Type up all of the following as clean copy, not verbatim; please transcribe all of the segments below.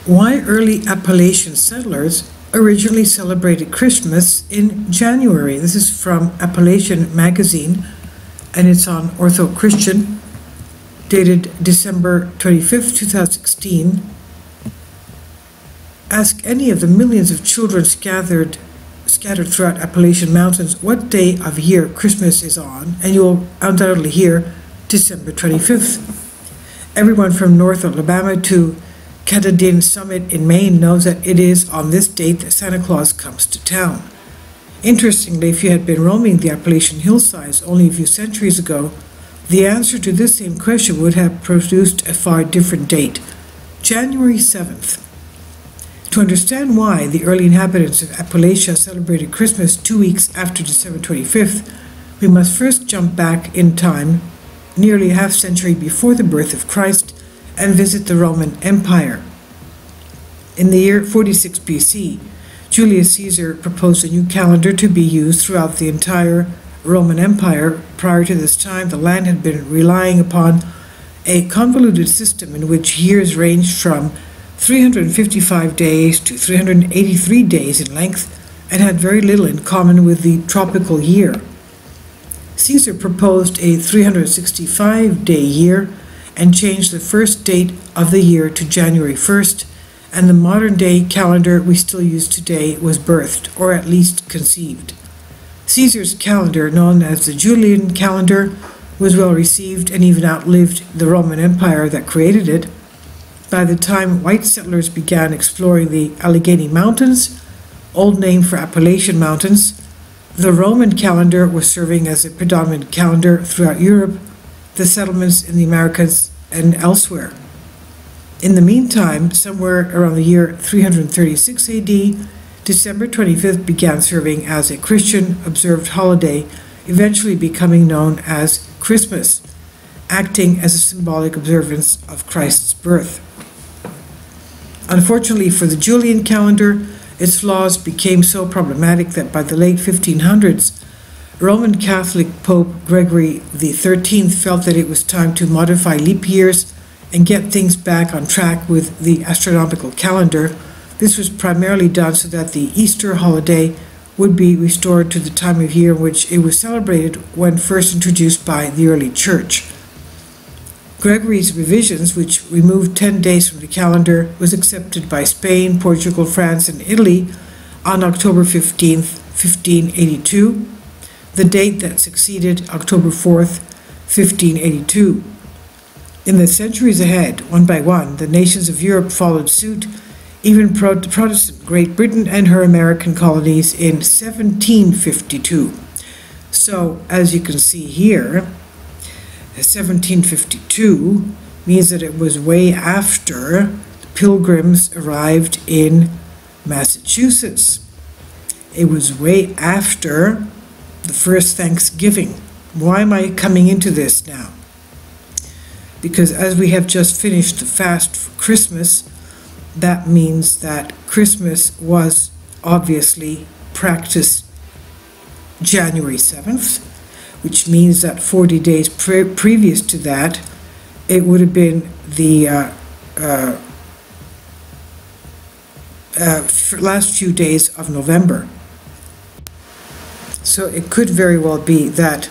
Why early Appalachian settlers originally celebrated Christmas in January. This is from Appalachian magazine, and it's on Ortho Christian, dated December 25th, 2016. Ask any of the millions of children scattered throughout Appalachian mountains what day of year Christmas is on, and you'll undoubtedly hear December 25th. Everyone from North Alabama to Katadin Summit in Maine knows that it is on this date that Santa Claus comes to town. Interestingly, if you had been roaming the Appalachian hillsides only a few centuries ago, the answer to this same question would have produced a far different date, January 7th. To understand why the early inhabitants of Appalachia celebrated Christmas 2 weeks after December 25th, we must first jump back in time, nearly a half century before the birth of Christ, and visit the Roman Empire. In the year 46 BC, Julius Caesar proposed a new calendar to be used throughout the entire Roman Empire. Prior to this time, the land had been relying upon a convoluted system in which years ranged from 355 days to 383 days in length and had very little in common with the tropical year. Caesar proposed a 365-day year and changed the first date of the year to January 1st, and the modern-day calendar we still use today was birthed, or at least conceived. Caesar's calendar, known as the Julian calendar, was well received and even outlived the Roman Empire that created it. By the time white settlers began exploring the Allegheny Mountains, old name for Appalachian Mountains, the Roman calendar was serving as a predominant calendar throughout Europe, the settlements in the Americas, and elsewhere. In the meantime, somewhere around the year 336 AD, December 25th began serving as a Christian observed holiday, eventually becoming known as Christmas, acting as a symbolic observance of Christ's birth. Unfortunately for the Julian calendar, its flaws became so problematic that by the late 1500s, Roman Catholic Pope Gregory XIII felt that it was time to modify leap years and get things back on track with the astronomical calendar. This was primarily done so that the Easter holiday would be restored to the time of year in which it was celebrated when first introduced by the early church. Gregory's revisions, which removed 10 days from the calendar, was accepted by Spain, Portugal, France, and Italy on October 15, 1582, the date that succeeded October 4th, 1582. In the centuries ahead, one by one, the nations of Europe followed suit, even Protestant Great Britain and her American colonies in 1752. So, as you can see here, 1752 means that it was way after the Pilgrims arrived in Massachusetts. It was way after the first Thanksgiving. Why am I coming into this now? Because as we have just finished the fast for Christmas, that means that Christmas was obviously practiced January 7th, which means that 40 days previous to that, it would have been the last few days of November. So it could very well be that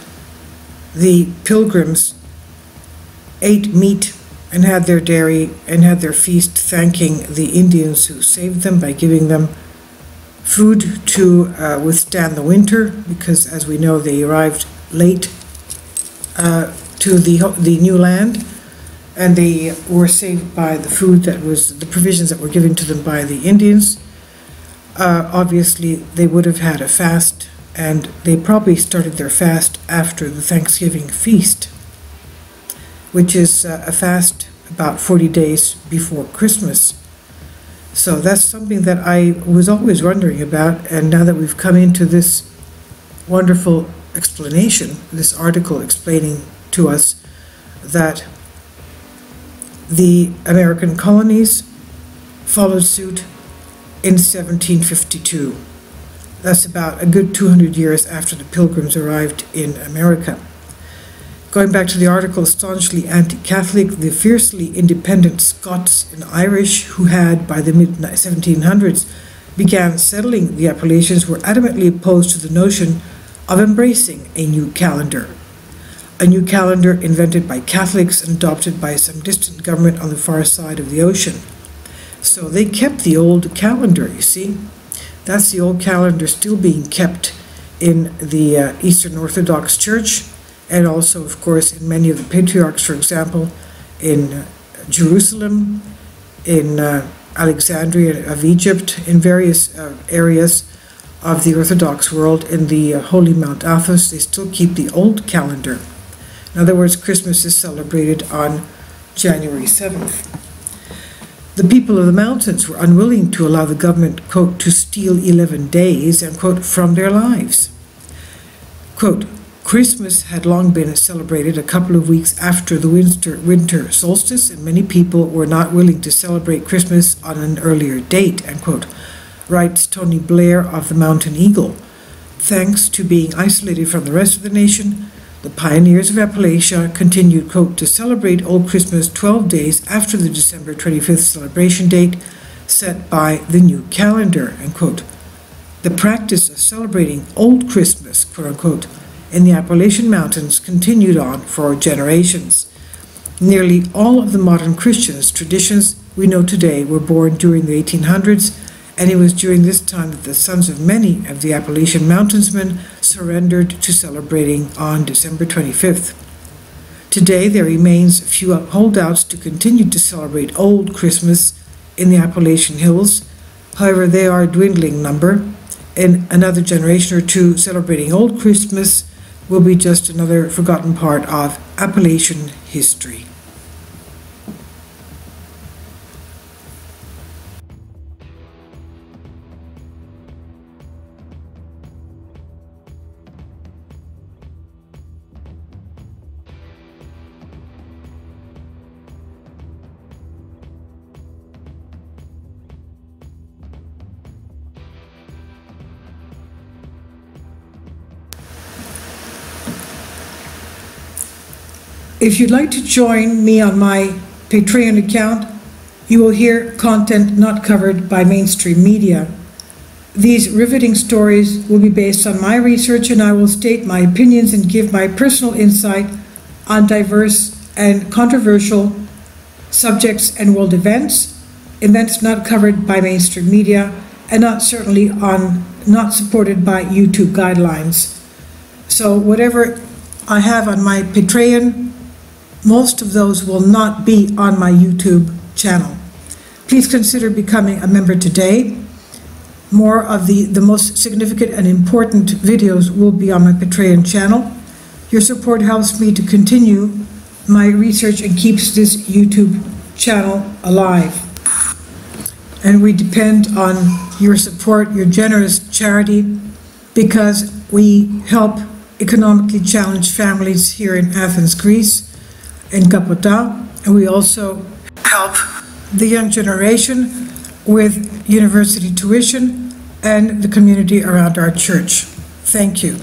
the Pilgrims ate meat and had their dairy and had their feast, thanking the Indians who saved them by giving them food to withstand the winter, because as we know they arrived late to the new land, and they were saved by the food that was the provisions that were given to them by the Indians. Obviously they would have had a fast, and they probably started their fast after the Thanksgiving feast, which is a fast about 40 days before Christmas. So that's something that I was always wondering about, and now that we've come into this wonderful explanation, this article explaining to us that the American colonies followed suit in 1752. That's about a good 200 years after the Pilgrims arrived in America. Going back to the article, staunchly anti-Catholic, the fiercely independent Scots and Irish, who had, by the mid-1700s, began settling the Appalachians, were adamantly opposed to the notion of embracing a new calendar. A new calendar invented by Catholics and adopted by some distant government on the far side of the ocean. So they kept the old calendar, you see. That's the old calendar still being kept in the Eastern Orthodox Church, and also, of course, in many of the patriarchs, for example, in Jerusalem, in Alexandria of Egypt, in various areas of the Orthodox world, in the Holy Mount Athos, they still keep the old calendar. In other words, Christmas is celebrated on January 7th. The people of the mountains were unwilling to allow the government, quote, to steal 11 days, and quote, from their lives. Quote, Christmas had long been celebrated a couple of weeks after the winter solstice, and many people were not willing to celebrate Christmas on an earlier date, end quote, writes Tony Blair of the Mountain Eagle. Thanks to being isolated from the rest of the nation, the pioneers of Appalachia continued, quote, to celebrate Old Christmas 12 days after the December 25th celebration date set by the new calendar, end quote. The practice of celebrating Old Christmas, quote unquote, in the Appalachian Mountains continued on for generations. Nearly all of the modern Christian traditions we know today were born during the 1800s, and it was during this time that the sons of many of the Appalachian mountainsmen surrendered to celebrating on December 25th. Today, there remains a few holdouts to continue to celebrate Old Christmas in the Appalachian Hills. However, they are a dwindling number. In another generation or two, celebrating Old Christmas will be just another forgotten part of Appalachian history. If you'd like to join me on my Patreon account, you will hear content not covered by mainstream media. These riveting stories will be based on my research, and I will state my opinions and give my personal insight on diverse and controversial subjects and world events not covered by mainstream media, and not supported by YouTube guidelines. So whatever I have on my Patreon, most of those will not be on my YouTube channel. Please consider becoming a member today. More of the most significant and important videos will be on my Patreon channel. Your support helps me to continue my research and keeps this YouTube channel alive. And we depend on your support, your generous charity, because we help economically challenged families here in Athens, Greece, in Kapota, and we also help the young generation with university tuition and the community around our church. Thank you.